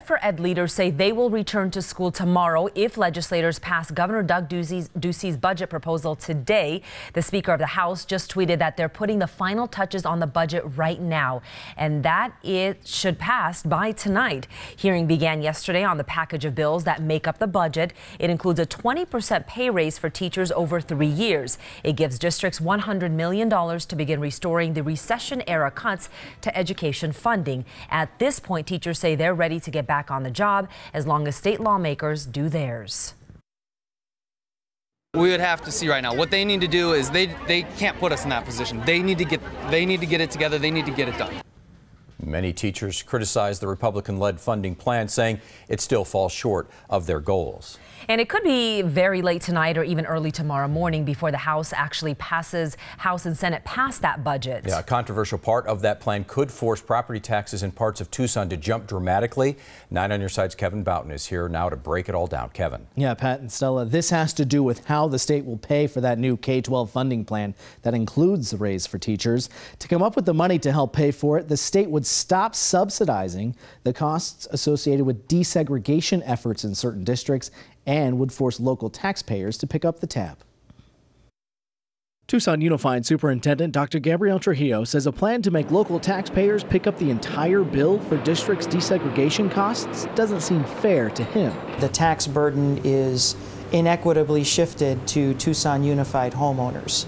For ed leaders say they will return to school tomorrow if legislators pass Governor Doug Ducey's budget proposal today. The Speaker of the House just tweeted that they're putting the final touches on the budget right now and that it should pass by tonight. Hearing began yesterday on the package of bills that make up the budget. It includes a 20% pay raise for teachers over 3 years. It gives districts $100 million to begin restoring the recession-era cuts to education funding. At this point, teachers say they're ready to get back on the job as long as state lawmakers do theirs. We would have to see right now. What they need to do is they can't put us in that position. They need to get it together. They need to get it done. Many teachers criticize the Republican-led funding plan, saying it still falls short of their goals. And it could be very late tonight or even early tomorrow morning before the House and Senate pass that budget. Yeah, a controversial part of that plan could force property taxes in parts of Tucson to jump dramatically. 9 on your side's Kevin Boughton is here now to break it all down. Kevin. Yeah, Pat and Stella, this has to do with how the state will pay for that new K-12 funding plan that includes the raise for teachers. To come up with the money to help pay for it, the state would stop subsidizing the costs associated with desegregation efforts in certain districts and would force local taxpayers to pick up the tab. Tucson Unified Superintendent Dr. Gabriel Trujillo says a plan to make local taxpayers pick up the entire bill for districts' desegregation costs doesn't seem fair to him. The tax burden is inequitably shifted to Tucson Unified homeowners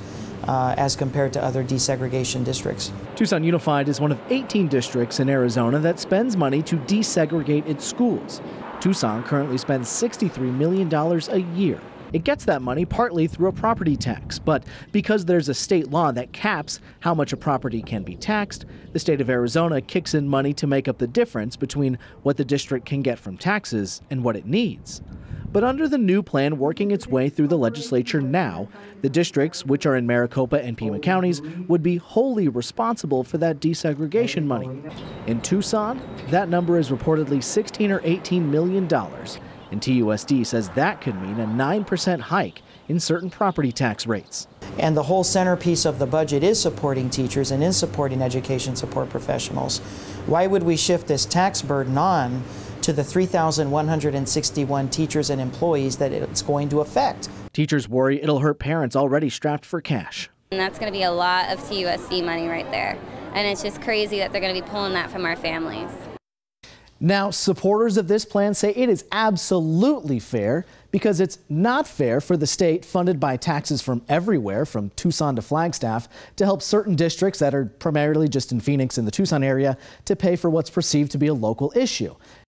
as compared to other desegregation districts. Tucson Unified is one of 18 districts in Arizona that spends money to desegregate its schools. Tucson currently spends $63 million a year. It gets that money partly through a property tax, but because there's a state law that caps how much a property can be taxed, the state of Arizona kicks in money to make up the difference between what the district can get from taxes and what it needs. But under the new plan working its way through the legislature now, the districts, which are in Maricopa and Pima counties, would be wholly responsible for that desegregation money. In Tucson, that number is reportedly $16 or $18 million. And TUSD says that could mean a 9% hike in certain property tax rates. And the whole centerpiece of the budget is supporting teachers and is supporting education support professionals. Why would we shift this tax burden on to the 3,161 teachers and employees that it's going to affect? Teachers worry it'll hurt parents already strapped for cash. And that's going to be a lot of TUSD money right there. And it's just crazy that they're going to be pulling that from our families. Now, supporters of this plan say it is absolutely fair because it's not fair for the state, funded by taxes from everywhere, from Tucson to Flagstaff, to help certain districts that are primarily just in Phoenix and the Tucson area to pay for what's perceived to be a local issue.